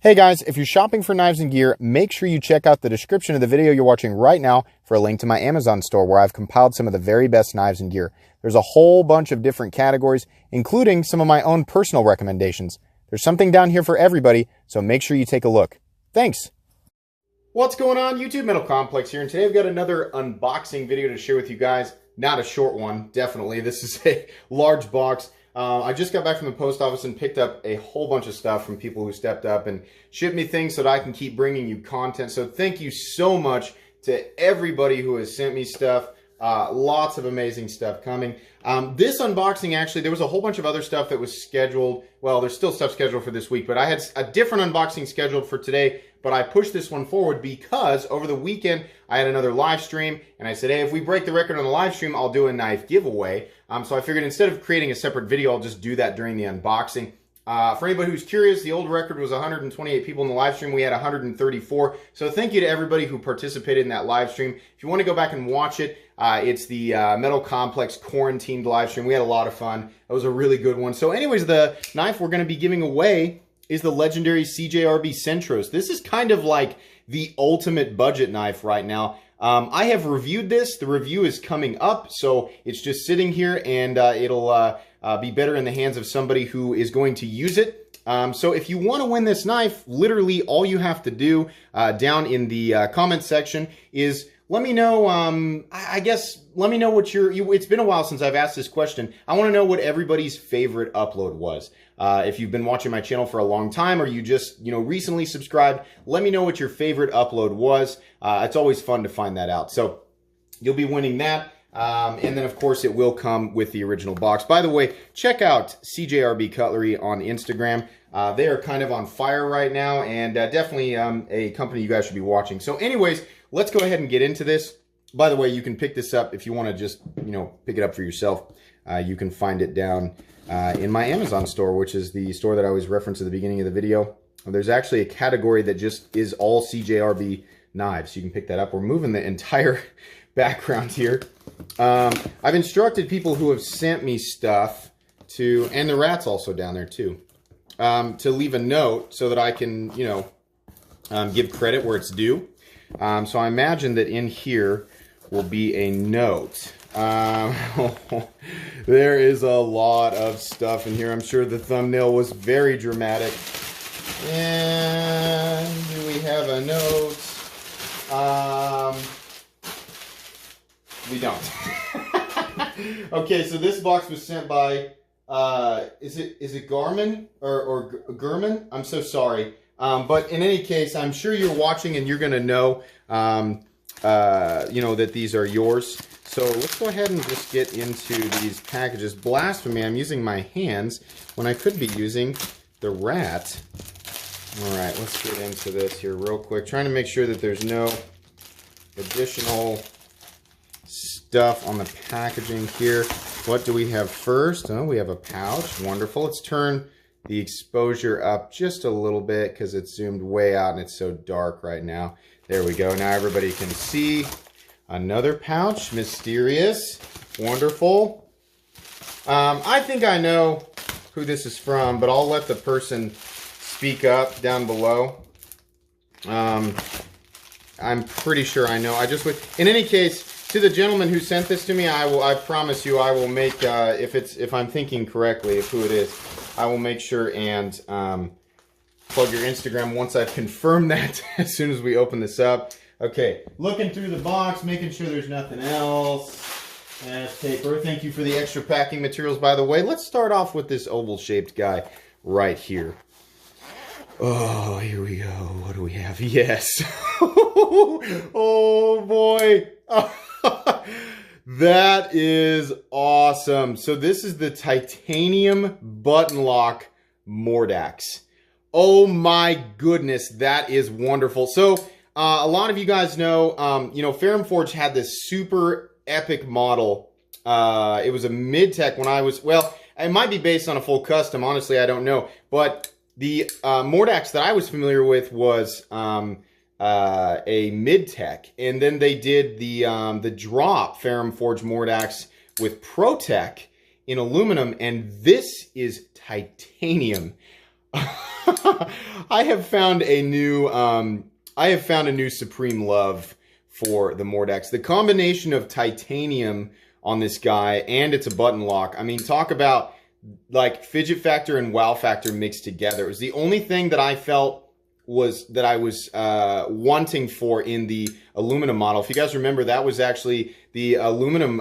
Hey guys, if you're shopping for knives and gear, make sure you check out the description of the video you're watching right now for a link to my Amazon store where I've compiled some of the very best knives and gear. There's a whole bunch of different categories, including some of my own personal recommendations. There's something down here for everybody, so make sure you take a look. Thanks! What's going on, YouTube? Metal Complex here, and today I've got another unboxing video to share with you guys. Not a short one, definitely. This is a large box. I just got back from the post office and picked up a whole bunch of stuff from people who stepped up and shipped me things so that I can keep bringing you content. So thank you so much to everybody who has sent me stuff. Lots of amazing stuff coming. This unboxing, actually, there was a whole bunch of other stuff that was scheduled. Well, there's still stuff scheduled for this week, but I had a different unboxing scheduled for today, but I pushed this one forward because over the weekend, I had another live stream, and I said, hey, if we break the record on the live stream, I'll do a knife giveaway. So I figured instead of creating a separate video, I'll just do that during the unboxing. For anybody who's curious, the old record was 128 people in the live stream. We had 134. So thank you to everybody who participated in that live stream. If you want to go back and watch it, it's the Metal Complex Quarantined live stream. We had a lot of fun. It was a really good one. So anyways, the knife we're going to be giving away is the legendary CJRB Centros. This is kind of like the ultimate budget knife right now. I have reviewed this. The review is coming up, so it's just sitting here, and it'll be better in the hands of somebody who is going to use it. So if you want to win this knife, literally all you have to do down in the comment section is let me know, I guess, let me know what it's been a while since I've asked this question. I want to know what everybody's favorite upload was. If you've been watching my channel for a long time or you just, recently subscribed, let me know what your favorite upload was. It's always fun to find that out. So you'll be winning that. And then, of course, it will come with the original box. By the way, check out CJRB Cutlery on Instagram. They are kind of on fire right now, and definitely a company you guys should be watching. So anyways, let's go ahead and get into this. By the way, you can pick this up if you want to just, pick it up for yourself. You can find it down in my Amazon store, which is the store that I always reference at the beginning of the video. There's actually a category that just is all CJRB knives. You can pick that up. We're moving the entire background here. I've instructed people who have sent me stuff to, and the rat's also down there too, to leave a note so that I can, give credit where it's due. So I imagine that in here will be a note. There is a lot of stuff in here. I'm sure the thumbnail was very dramatic. And do we have a note? We don't. Okay, so this box was sent by, is it Garmin or German? I'm so sorry. But in any case, I'm sure you're watching and you're going to know, that these are yours. So let's go ahead and just get into these packages. Blasphemy, I'm using my hands when I could be using the rat. All right, let's get into this here real quick. Trying to make sure that there's no additional stuff on the packaging here. What do we have first? Oh, we have a pouch. Wonderful. Let's turn the exposure up just a little bit because it's zoomed way out and it's so dark right now. There we go. Now everybody can see. Another pouch. Mysterious. Wonderful. I think I know who this is from, but I'll let the person speak up down below. I'm pretty sure I know. In any case, to the gentleman who sent this to me, I promise you I will make, if I'm thinking correctly of who it is, I will make sure and plug your Instagram once I've confirmed that as soon as we open this up. Okay, looking through the box, making sure there's nothing else. That's paper. Thank you for the extra packing materials, by the way. Let's start off with this oval-shaped guy right here. Oh, here we go. What do we have? Yes. Oh, boy. That is awesome. So this is the titanium button lock Mordax. Oh my goodness, that is wonderful. So a lot of you guys know, Ferrum Forge had this super epic model. It was a mid-tech when I was, well, it might be based on a full custom. Honestly, I don't know. But the Mordax that I was familiar with was a mid-tech, and then they did the drop Ferrum Forge Mordax with ProTech in aluminum, and this is titanium. I have found a new supreme love for the Mordax. The combination of titanium on this guy, and it's a button lock. I mean, talk about like fidget factor and wow factor mixed together. It was the only thing that I felt that I was wanting for in the aluminum model. If you guys remember, that was actually the aluminum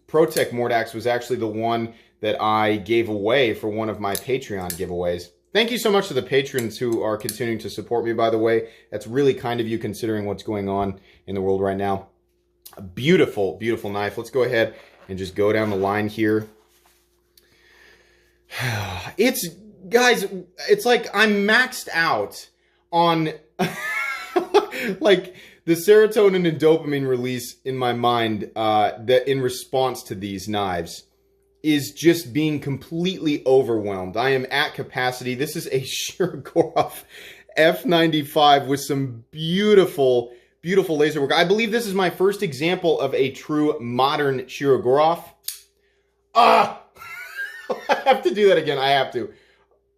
ProTech Mordax was actually the one that I gave away for one of my Patreon giveaways. Thank you so much to the patrons who are continuing to support me, by the way. That's really kind of you considering what's going on in the world right now. A beautiful, beautiful knife. Let's go ahead and just go down the line here. Guys, it's like I'm maxed out on like the serotonin and dopamine release in my mind that in response to these knives is just being completely overwhelmed. I am at capacity. This is a Shirogorov F95 with some beautiful, beautiful laser work. I believe this is my first example of a true modern Shirogorov. Ah! I have to do that again. I have to.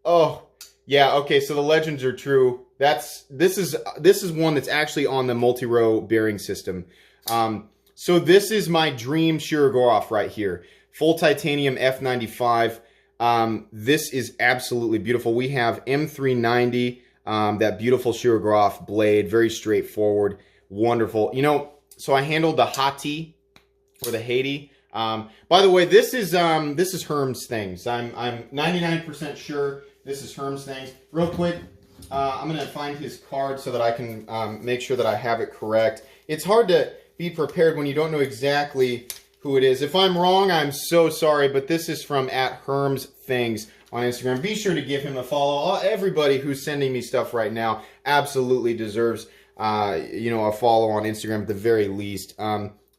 Oh, yeah. Okay, so the legends are true. This is one that's actually on the multi-row bearing system. So this is my dream Shirogorov right here. Full titanium F95. This is absolutely beautiful. We have M390, that beautiful Shirogorov blade, very straightforward, wonderful. You know, so I handled the Hati or the Haiti. By the way, this is Herm's Things. I'm 99% sure this is Herm's Things. Real quick, I'm gonna find his card so that I can make sure that I have it correct. It's hard to be prepared when you don't know exactly who it is. If I'm wrong, I'm so sorry, but this is from @Herm's Things on Instagram. Be sure to give him a follow. Everybody who's sending me stuff right now absolutely deserves, you know, a follow on Instagram at the very least.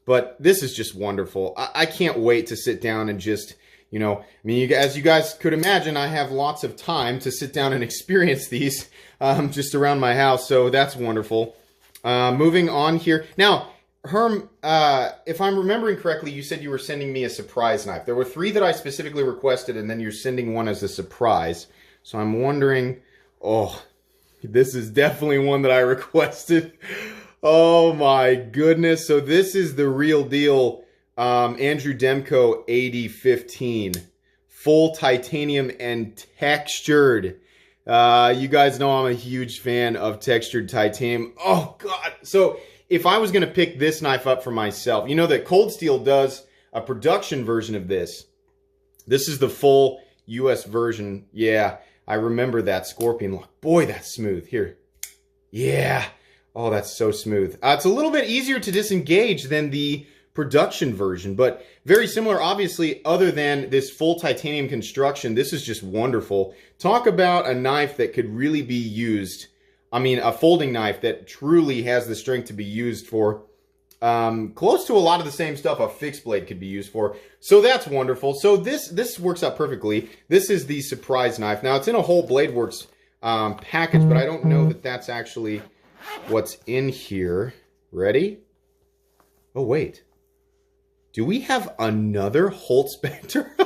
But this is just wonderful. I can't wait to sit down and just, you know, I mean, as you guys could imagine, I have lots of time to sit down and experience these just around my house. So that's wonderful. Moving on here. Now, Herm, if I'm remembering correctly, you said you were sending me a surprise knife. There were 3 that I specifically requested, and then you're sending one as a surprise. So I'm wondering, oh, this is definitely one that I requested. Oh my goodness. So this is the real deal. Andrew Demko 8015. Full titanium and textured. You guys know I'm a huge fan of textured titanium. Oh God. So if I was going to pick this knife up for myself, you know that Cold Steel does a production version of this. This is the full US version. Yeah, I remember that Scorpion lock. Boy, that's smooth. Here. Yeah. Oh, that's so smooth. It's a little bit easier to disengage than the production version, but very similar, obviously, other than this full titanium construction. This is just wonderful. Talk about a knife that could really be used. I mean, a folding knife that truly has the strength to be used for close to a lot of the same stuff a fixed blade could be used for. So that's wonderful. So this works out perfectly. This is the surprise knife. Now, it's in a whole BladeWorks package, but I don't know that that's actually what's in here. Ready? Oh, wait. Do we have another Holt Spectre?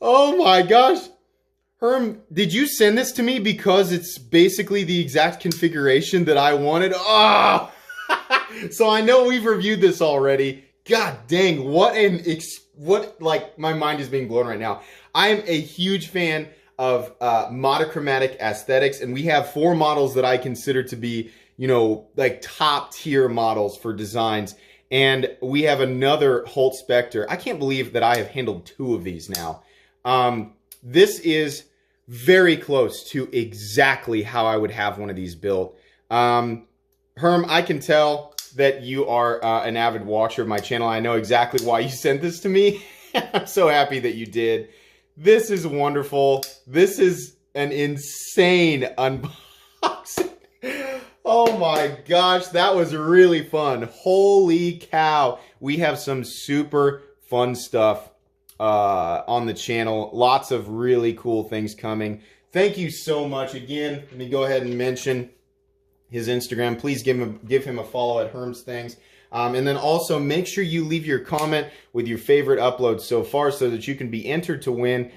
Oh my gosh. Herm, did you send this to me because it's basically the exact configuration that I wanted? Oh! So I know we've reviewed this already. God dang, like, my mind is being blown right now. I am a huge fan of monochromatic aesthetics, and we have 4 models that I consider to be, you know, like top tier models for designs. And we have another Holt Spectre. I can't believe that I have handled 2 of these now. This is very close to exactly how I would have one of these built. Herm, I can tell that you are an avid watcher of my channel. I know exactly why you sent this to me. I'm so happy that you did. This is wonderful. This is an insane unboxing. Oh my gosh, that was really fun. Holy cow. We have some super fun stuff on the channel. Lots of really cool things coming. Thank you so much. Again, let me go ahead and mention his Instagram. Please give him a follow at Herm's Things. And then also make sure you leave your comment with your favorite uploads so far so that you can be entered to win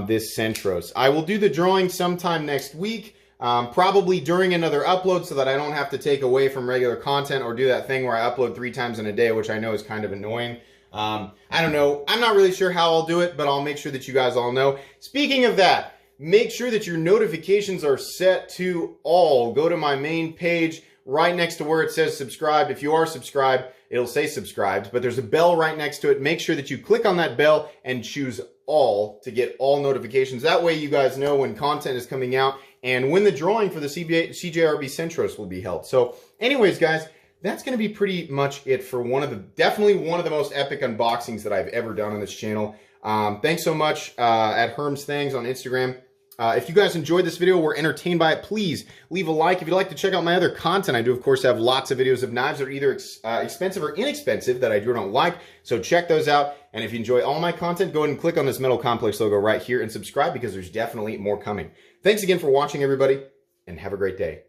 this Centros. I will do the drawing sometime next week. Probably during another upload so that I don't have to take away from regular content or do that thing where I upload 3 times in a day, which I know is kind of annoying. I don't know. I'm not really sure how I'll do it, but I'll make sure that you guys all know. Speaking of that, make sure that your notifications are set to all. Go to my main page right next to where it says subscribed. If you are subscribed, it'll say subscribed, but there's a bell right next to it. Make sure that you click on that bell and choose all to get all notifications. That way you guys know when content is coming out and when the drawing for the CJRB Centros will be held. So anyways, guys, that's going to be pretty much it for definitely one of the most epic unboxings that I've ever done on this channel. Thanks so much at Herms Things on Instagram. If you guys enjoyed this video, were entertained by it, please leave a like. If you'd like to check out my other content, I do, of course, have lots of videos of knives that are either expensive or inexpensive that I do not like. So check those out. And if you enjoy all my content, go ahead and click on this Metal Complex logo right here and subscribe because there's definitely more coming. Thanks again for watching, everybody, and have a great day.